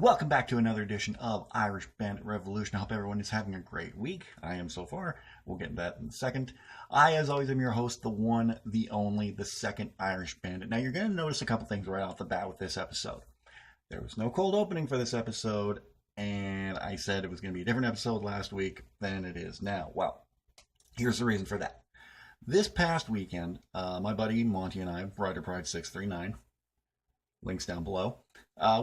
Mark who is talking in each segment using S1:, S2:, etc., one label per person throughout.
S1: Welcome back to another edition of Irish Bandit Revolution. I hope everyone is having a great week. I am so far. We'll get to that in a second. I, as always, am your host, the one, the only, the second Irish Bandit. Now, you're going to notice a couple things right off the bat with this episode. There was no cold opening for this episode, and I said it was going to be a different episode last week than it is now. Well, here's the reason for that. This past weekend, my buddy Monty and I, Rider Pride 639, links down below,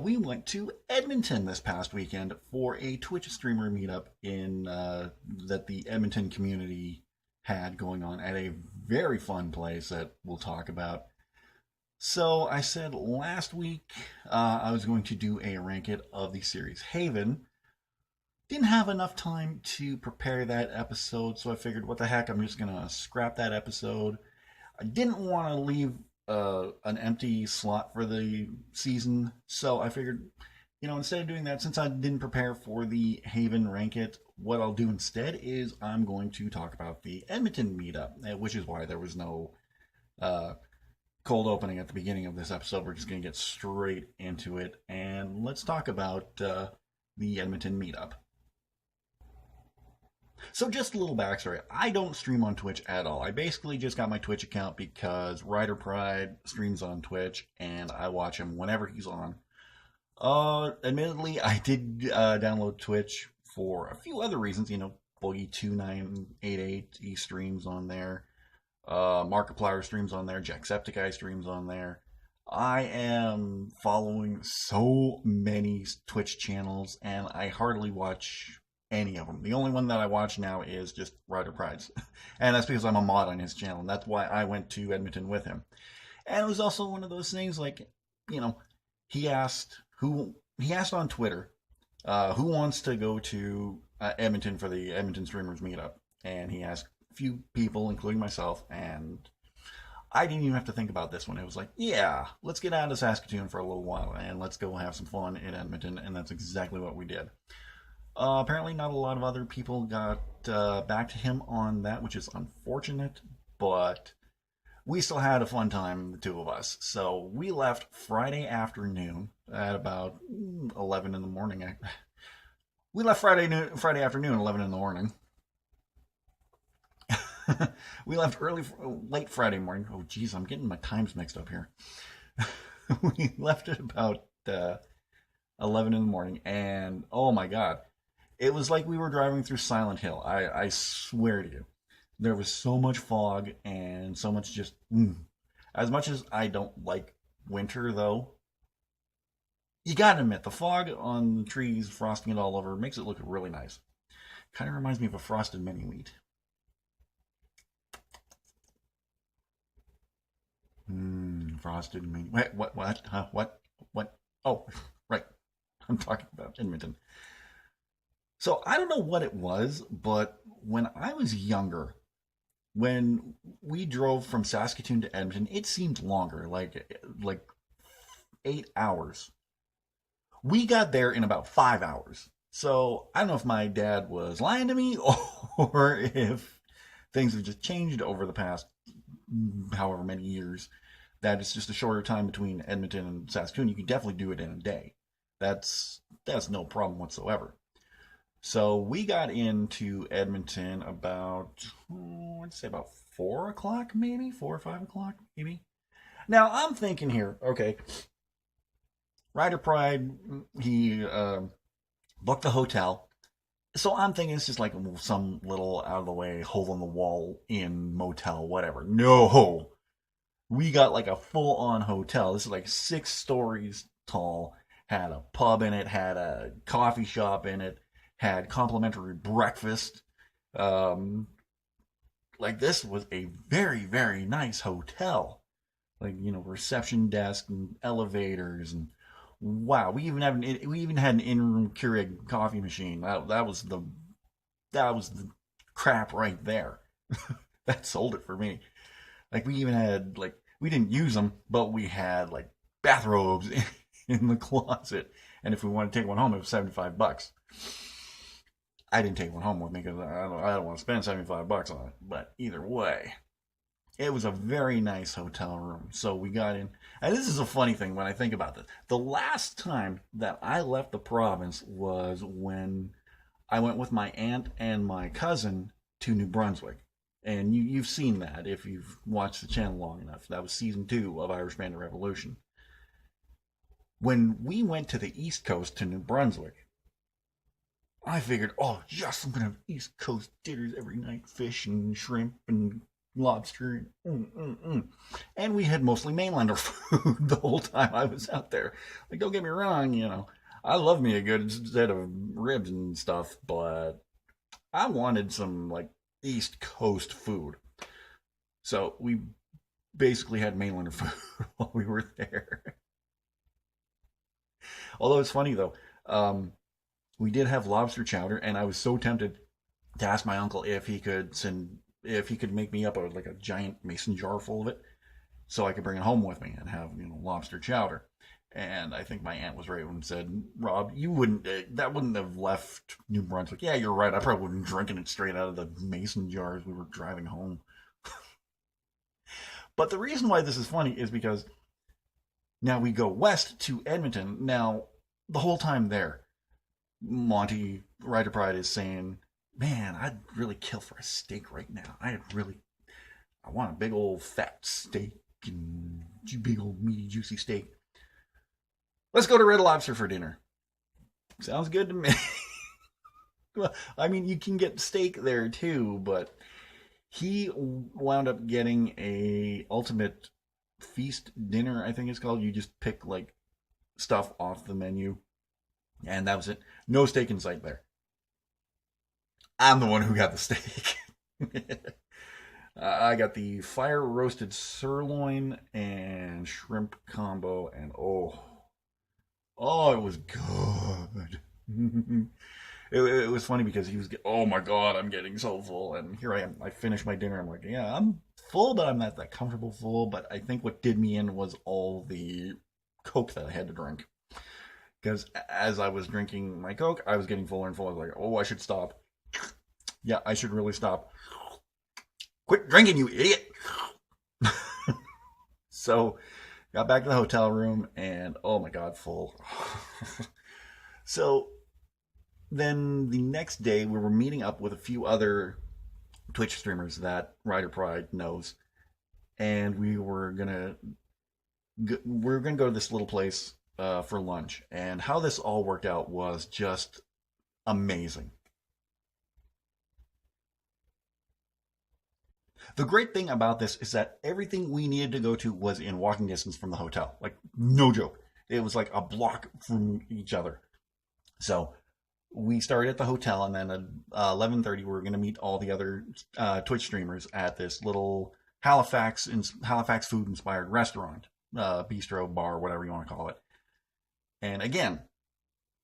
S1: we went to Edmonton this past weekend for a Twitch streamer meetup that the Edmonton community had going on at a very fun place that we'll talk about. So I said last week I was going to do a rank it of the series Haven. Didn't have enough time to prepare that episode, so I figured, what the heck, I'm just going to scrap that episode. I didn't want to leave an empty slot for the season, so I figured, instead of doing that, since I didn't prepare for the Haven Rank It, what I'll do instead is I'm going to talk about the Edmonton meetup, which is why there was no cold opening at the beginning of this episode. We're just going to get straight into it, and let's talk about the Edmonton meetup. So just a little backstory. I don't stream on Twitch at all. I basically just got my Twitch account because Rider Pride streams on Twitch, and I watch him whenever he's on. Admittedly, I did download Twitch for a few other reasons. Boogie2988, he streams on there. Markiplier streams on there. Jacksepticeye streams on there. I am following so many Twitch channels, and I hardly watch any of them. The only one that I watch now is just Rider Pride's, and that's because I'm a mod on his channel, and that's why I went to Edmonton with him. And it was also one of those things, like, he asked on Twitter who wants to go to Edmonton for the Edmonton Streamers meetup, and he asked a few people, including myself, and I didn't even have to think about this one. It was like, yeah, let's get out of Saskatoon for a little while and let's go have some fun in Edmonton, and that's exactly what we did. Apparently not a lot of other people got back to him on that, which is unfortunate, but we still had a fun time, the two of us. So we left Friday afternoon at about 11 in the morning. We left Friday afternoon at 11 in the morning. We left late Friday morning. Oh, geez, I'm getting my times mixed up here. We left at about 11 in the morning, and oh my God. It was like we were driving through Silent Hill. I swear to you. There was so much fog and so much just... As much as I don't like winter, though, you gotta admit, the fog on the trees, frosting it all over, makes it look really nice. Kind of reminds me of a frosted mini-wheat. Frosted mini... Wait, what? Huh? What? Oh, right. I'm talking about Edmonton. So I don't know what it was, but when I was younger, when we drove from Saskatoon to Edmonton, it seemed longer, like 8 hours. We got there in about 5 hours. So I don't know if my dad was lying to me or if things have just changed over the past however many years, that it's just a shorter time between Edmonton and Saskatoon. You can definitely do it in a day. That's no problem whatsoever. So we got into Edmonton about, I'd say about 4 o'clock maybe? 4 or 5 o'clock maybe? Now, I'm thinking here, okay, Rider Pride, he booked the hotel. So I'm thinking it's just like some little out-of-the-way, hole-in-the-wall inn, motel, whatever. No! We got like a full-on hotel. This is like 6 stories tall, had a pub in it, had a coffee shop in it, had complimentary breakfast. Like, this was a very, very nice hotel. Like, reception desk and elevators, and wow, we even had an in-room Keurig coffee machine. That was the crap right there. That sold it for me. Like, we even had, like, we didn't use them, but we had like bathrobes in the closet, and if we wanted to take one home, it was $75. I didn't take one home with me because I don't want to spend $75 on it. But either way, It was a very nice hotel room. So we got in. And this is a funny thing when I think about this. The last time that I left the province was when I went with my aunt and my cousin to New Brunswick. And you've seen that if you've watched the channel long enough. That was season 2 of Irish Bandit Revolution. When we went to the East Coast to New Brunswick, I figured, oh, yes, I'm going to have East Coast dinners every night, fish and shrimp and lobster. And we had mostly mainlander food the whole time I was out there. Like, don't get me wrong, I love me a good set of ribs and stuff, but I wanted some, like, East Coast food. So we basically had mainlander food while we were there. Although it's funny, though. We did have lobster chowder, and I was so tempted to ask my uncle if he could make me up like a giant mason jar full of it, so I could bring it home with me and have lobster chowder. And I think my aunt was right when said, "Rob, you wouldn't that wouldn't have left New Brunswick." Yeah, you're right. I probably wouldn't have drinking it straight out of the mason jars we were driving home. But the reason why this is funny is because now we go west to Edmonton. Now the whole time there, Monty Ryder Pride is saying, "Man, I'd really kill for a steak right now. I want a big old fat steak and big old meaty juicy steak. Let's go to Red Lobster for dinner." Sounds good to me. Well, I mean, you can get steak there too, but he wound up getting a ultimate feast dinner, I think it's called. You just pick like stuff off the menu, and that was it. No steak in sight there. I'm the one who got the steak. I got the fire roasted sirloin and shrimp combo, and oh, it was good. It was funny because he was, oh my God, I'm getting so full. And here I am. I finished my dinner. I'm like, yeah, I'm full, but I'm not that comfortable full. But I think what did me in was all the Coke that I had to drink. Because as I was drinking my Coke, I was getting fuller and fuller. I was like, oh, I should stop. Yeah, I should really stop. Quit drinking, you idiot. So, got back to the hotel room and, oh my God, full. So, then the next day, we were meeting up with a few other Twitch streamers that Ryder Pride knows. And we were gonna go to this little place for lunch. And how this all worked out was just amazing. The great thing about this is that everything we needed to go to was in walking distance from the hotel. Like, no joke. It was like a block from each other. So we started at the hotel, and then at 11:30 we were going to meet all the other Twitch streamers at this little Halifax food inspired restaurant, bistro, bar, whatever you want to call it. And again,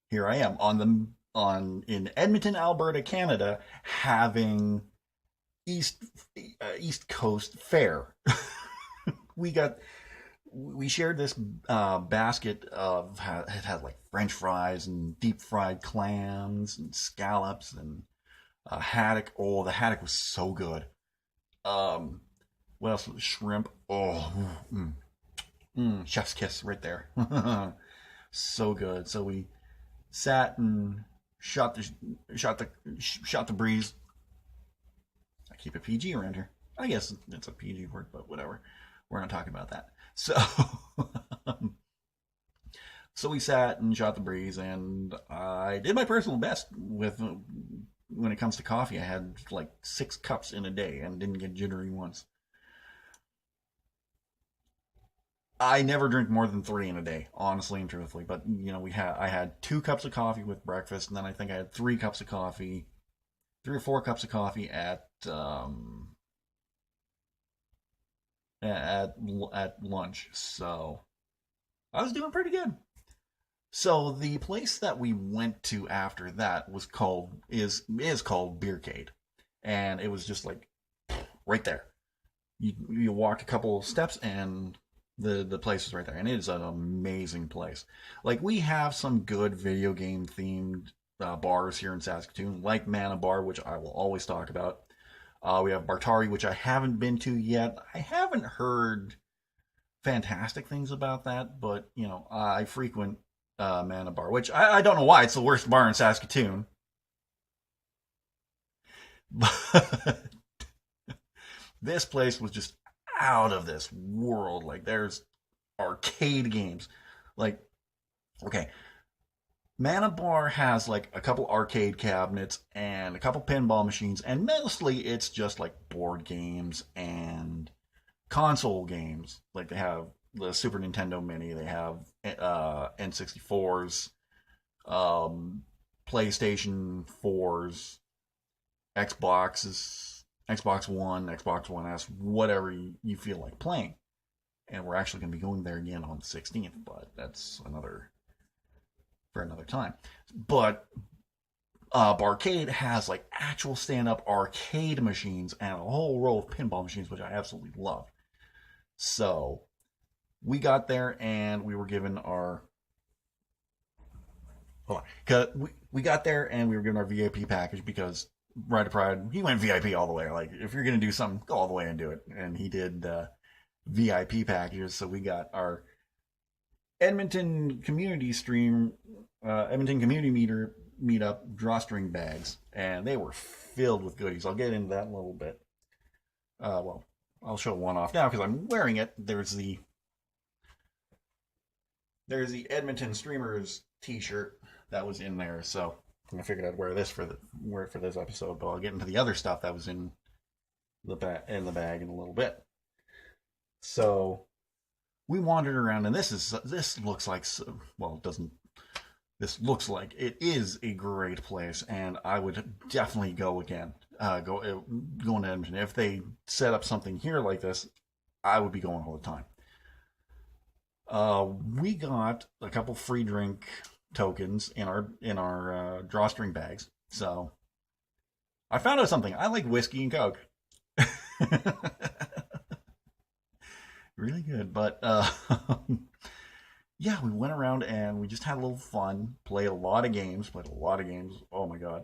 S1: here I am in Edmonton, Alberta, Canada, having East Coast fare. we shared this basket of, it had like French fries and deep fried clams and scallops and haddock. Oh, the haddock was so good. What else? Shrimp. Oh, chef's kiss right there. So good. So we sat and shot the breeze. I keep it PG around here. I guess it's a PG word, but whatever. We're not talking about that. So, so we sat and shot the breeze, and I did my personal best with when it comes to coffee. I had like 6 cups in a day and didn't get jittery once. I never drink more than 3 in a day, honestly and truthfully. But I had 2 cups of coffee with breakfast, and then I think I had 3 cups of coffee, 3 or 4 cups of coffee at lunch. So I was doing pretty good. So the place that we went to after that is called Beercade, and it was just like right there. You walk a couple steps and the place is right there, and it is an amazing place. Like, we have some good video game themed bars here in Saskatoon, like Mana Bar, which I will always talk about. We have Bartari, which I haven't been to yet. I haven't heard fantastic things about that, but I frequent Mana Bar, which I don't know why it's the worst bar in Saskatoon. But this place was just out of this world. Like, there's arcade games. Like, okay, Mana Bar has like a couple arcade cabinets and a couple pinball machines, and mostly it's just like board games and console games. Like, they have the Super Nintendo Mini, they have N64s, PlayStation 4s, Xboxes, Xbox One, Xbox One S, whatever you feel like playing. And we're actually going to be going there again on the 16th, but that's for another time. But Barcade has like actual stand-up arcade machines and a whole row of pinball machines, which I absolutely love. So we got there and we were given our we got there and we were given our VIP package because Ride of Pride, he went VIP all the way. Like, if you're going to do something, go all the way and do it. And he did VIP packages. So we got our Edmonton Community Meetup drawstring bags, and they were filled with goodies. I'll get into that in a little bit. Well, I'll show one off now because I'm wearing it. There's the Edmonton Streamers t-shirt that was in there, so I figured I'd wear it for this episode. But I'll get into the other stuff that was in the bag in a little bit. So we wandered around, and this looks like, well, it doesn't. This looks like it is a great place, and I would definitely go again. Going to Edmonton. If they set up something here like this, I would be going all the time. We got a couple free drink tokens in our drawstring bags. So I found out something. I like whiskey and Coke. Really good, but yeah, we went around and we just had a little fun, played a lot of games. Oh my god.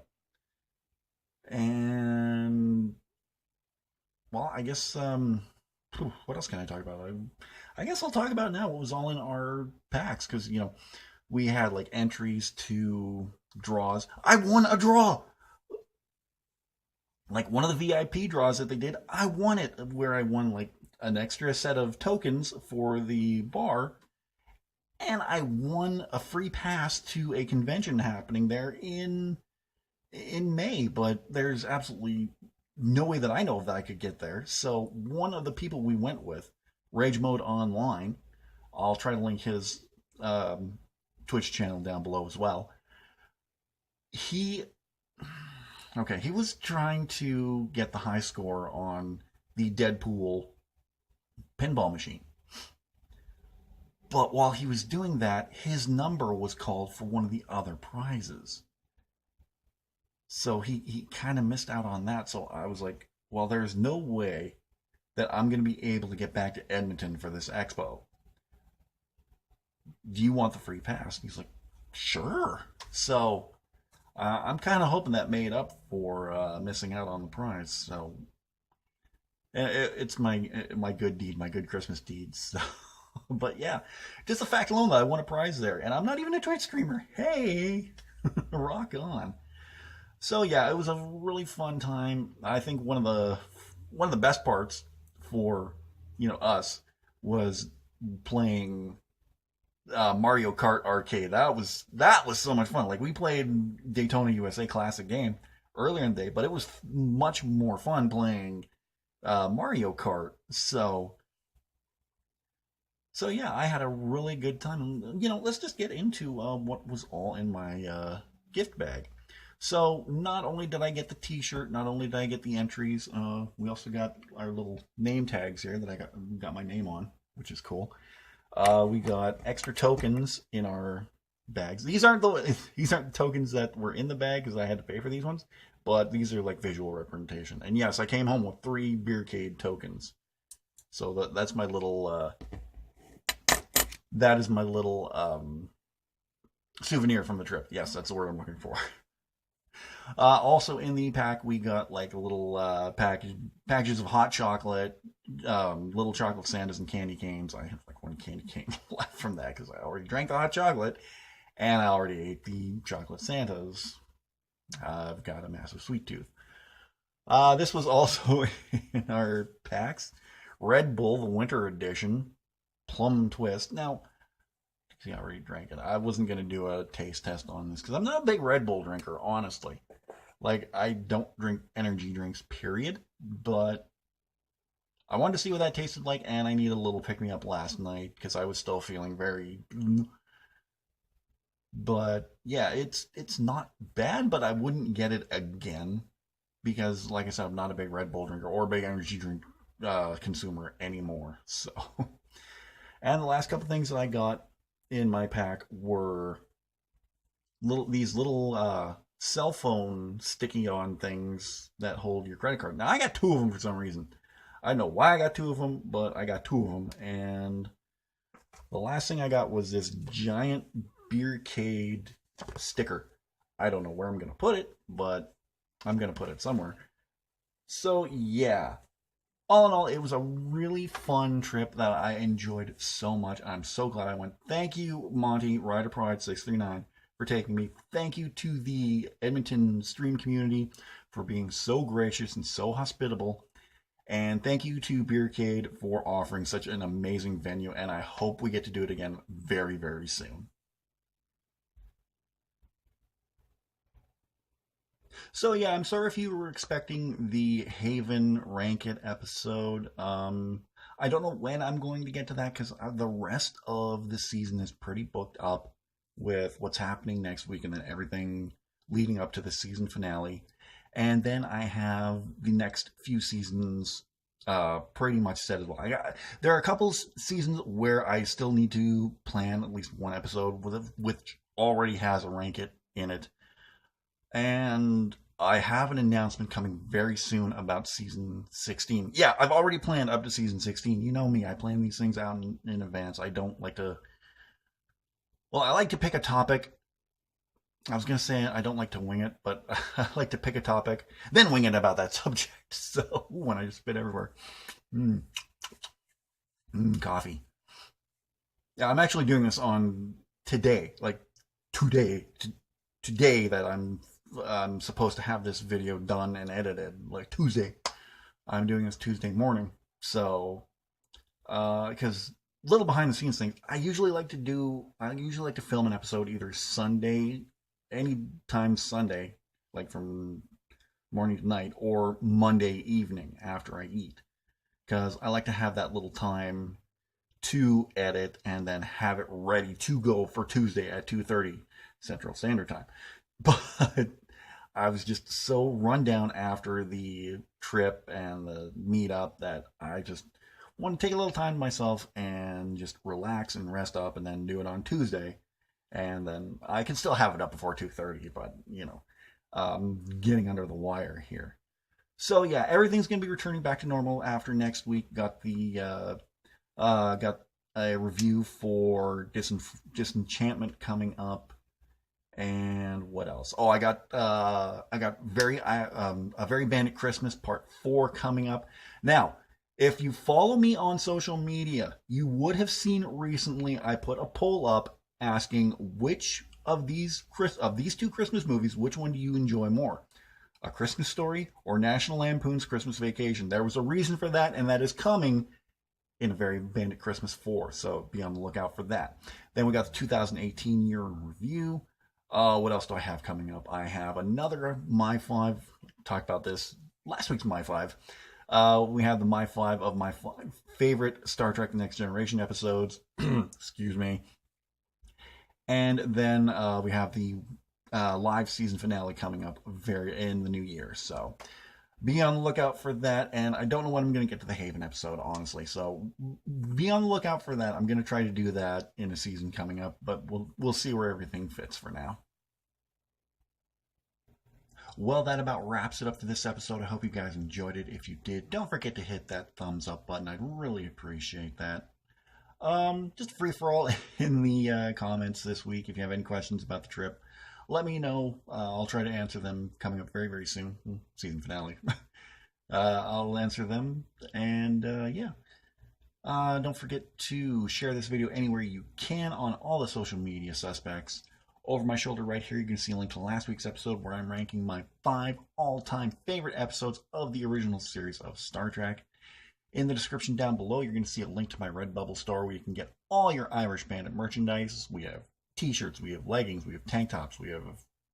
S1: And, well, I guess, what else can I talk about? I guess I'll talk about now what was all in our packs, because, we had, like, entries to draws. I won a draw! Like, one of the VIP draws that they did, I won it, where I won, like, an extra set of tokens for the bar, and I won a free pass to a convention happening there in May, but there's absolutely no way that I know of that I could get there. So one of the people we went with, Rage Mode Online, I'll try to link his Twitch channel down below as well. He was trying to get the high score on the Deadpool pinball machine. But while he was doing that, his number was called for one of the other prizes. So he kind of missed out on that. So I was like, well, there's no way that I'm going to be able to get back to Edmonton for this expo. Do you want the free pass? And he's like, sure. So I'm kind of hoping that made up for missing out on the prize. So it's my good deed, my good Christmas deed. So, but yeah, just the fact alone that I won a prize there, and I'm not even a Twitch streamer. Hey, rock on. So yeah, it was a really fun time. I think one of the best parts for us was playing Mario Kart Arcade. That was so much fun. Like, we played Daytona USA Classic game earlier in the day, but it was much more fun playing Mario Kart. So yeah, I had a really good time. Let's just get into what was all in my gift bag. So not only did I get the t-shirt, not only did I get the entries, we also got our little name tags here that I got my name on, which is cool. We got extra tokens in our bags. These aren't the tokens that were in the bag because I had to pay for these ones, but these are like visual representation. And yes, I came home with 3 Beercade tokens. So that's my little that is my little souvenir from the trip. Yes, that's the word I'm looking for. Also in the pack, we got like a little packages of hot chocolate, little chocolate Santas and candy canes. I have like one candy cane left from that because I already drank the hot chocolate and I already ate the chocolate Santas. I've got a massive sweet tooth. This was also in our packs. Red Bull, the winter edition, plum twist. Now, see, I already drank it. I wasn't going to do a taste test on this because I'm not a big Red Bull drinker, honestly. Like, I don't drink energy drinks, period. But I wanted to see what that tasted like, and I needed a little pick-me-up last night because I was still feeling very... But, yeah, it's not bad, but I wouldn't get it again because, like I said, I'm not a big Red Bull drinker or a big energy drink consumer anymore. So, and the last couple things that I got in my pack were these little cell phone sticky on things that hold your credit card. Now I got two of them for some reason. I don't know why I got two of them, but I got two of them. And the last thing I got was this giant Beercade sticker. I don't know where I'm gonna put it, but I'm gonna put it somewhere. So yeah, all in all, it was a really fun trip that I enjoyed so much. I'm so glad I went. Thank you, Monty, Rider Pride 639, for taking me. Thank you to the Edmonton stream community for being so gracious and so hospitable. And thank you to Beercade for offering such an amazing venue. And I hope we get to do it again very, very soon. So yeah, I'm sorry if you were expecting the Haven Rank It episode. I don't know when I'm going to get to that because the rest of the season is pretty booked up with what's happening next week and then everything leading up to the season finale. And then I have the next few seasons pretty much set as well. There are a couple seasons where I still need to plan at least one episode which already has a Rank It in it. And I have an announcement coming very soon about season 16. Yeah, I've already planned up to season 16. You know me, I plan these things out in advance. I don't like to... Well, I like to pick a topic. I was going to say I don't like to wing it, but I like to pick a topic, then wing it about that subject. So, when I just spit everywhere. Coffee. Yeah, I'm actually doing this on today. Like, today that I'm supposed to have this video done and edited, like Tuesday. I'm doing this Tuesday morning. So, because little behind the scenes things, I usually like to film an episode either Sunday, anytime Sunday, like from morning to night, or Monday evening after I eat. Because I like to have that little time to edit and then have it ready to go for Tuesday at 2:30 Central Standard Time. But I was just so run down after the trip and the meetup that I just want to take a little time to myself and just relax and rest up and then do it on Tuesday. And then I can still have it up before 2:30, but, you know, getting under the wire here. So, yeah, everything's going to be returning back to normal after next week. Got a review for Disenchantment coming up. And what else? Oh, I got a Very Bandit Christmas Part 4 coming up. Now, if you follow me on social media, you would have seen recently I put a poll up asking which of these two Christmas movies, which one do you enjoy more? A Christmas Story or National Lampoon's Christmas Vacation? There was a reason for that, and that is coming in a Very Bandit Christmas 4, so be on the lookout for that. Then we got the 2018 year in review. What else do I have coming up? I have another My 5. Talked about this last week's My 5. We have the My 5 of my favorite Star Trek Next Generation episodes. Excuse me. And then we have the live season finale coming up in the new year. So be on the lookout for that. And I don't know when I'm going to get to the Haven episode, honestly. So be on the lookout for that. I'm going to try to do that in a season coming up, but we'll see where everything fits for now. Well, that about wraps it up for this episode. I hope you guys enjoyed it. If you did, don't forget to hit that thumbs up button. I'd really appreciate that. Just free for all in the comments this week if you have any questions about the trip. let me know. I'll try to answer them coming up very, very soon. Season finale. I'll answer them. And yeah. Don't forget to share this video anywhere you can on all the social media suspects. Over my shoulder right here, you can see a link to last week's episode where I'm ranking my 5 all-time favorite episodes of the original series of Star Trek. In the description down below, you're going to see a link to my Redbubble store where you can get all your Irish Bandit merchandise. We have t-shirts, we have leggings, we have tank tops, we have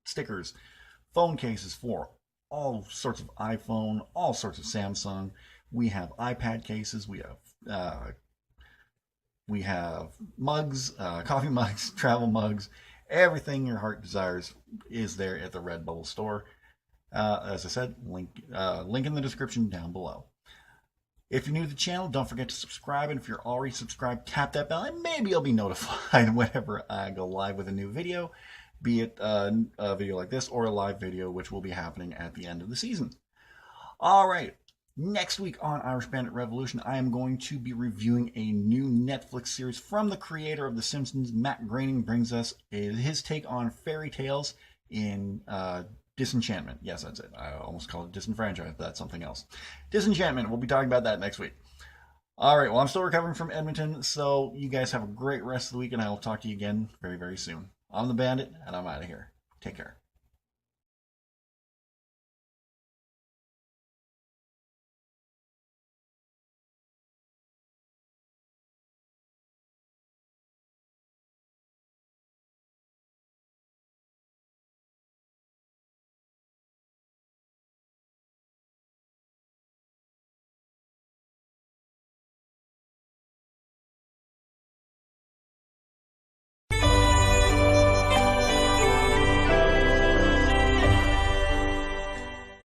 S1: stickers, phone cases for all sorts of iPhone, all sorts of Samsung. We have iPad cases, we have mugs, coffee mugs, travel mugs. Everything your heart desires is there at the Redbubble store. As I said, link in the description down below. If you're new to the channel, don't forget to subscribe. And if you're already subscribed, tap that bell, and maybe you'll be notified whenever I go live with a new video, be it a video like this or a live video, which will be happening at the end of the season. All right. Next week on Irish Bandit Revolution, I am going to be reviewing a new Netflix series from the creator of The Simpsons. Matt Groening brings us his take on fairy tales in Disenchantment. Yes, that's it. I almost called it Disenfranchised. That's something else. Disenchantment. We'll be talking about that next week. All right. Well, I'm still recovering from Edmonton, so you guys have a great rest of the week, and I will talk to you again very, very soon. I'm the Bandit, and I'm out of here. Take care.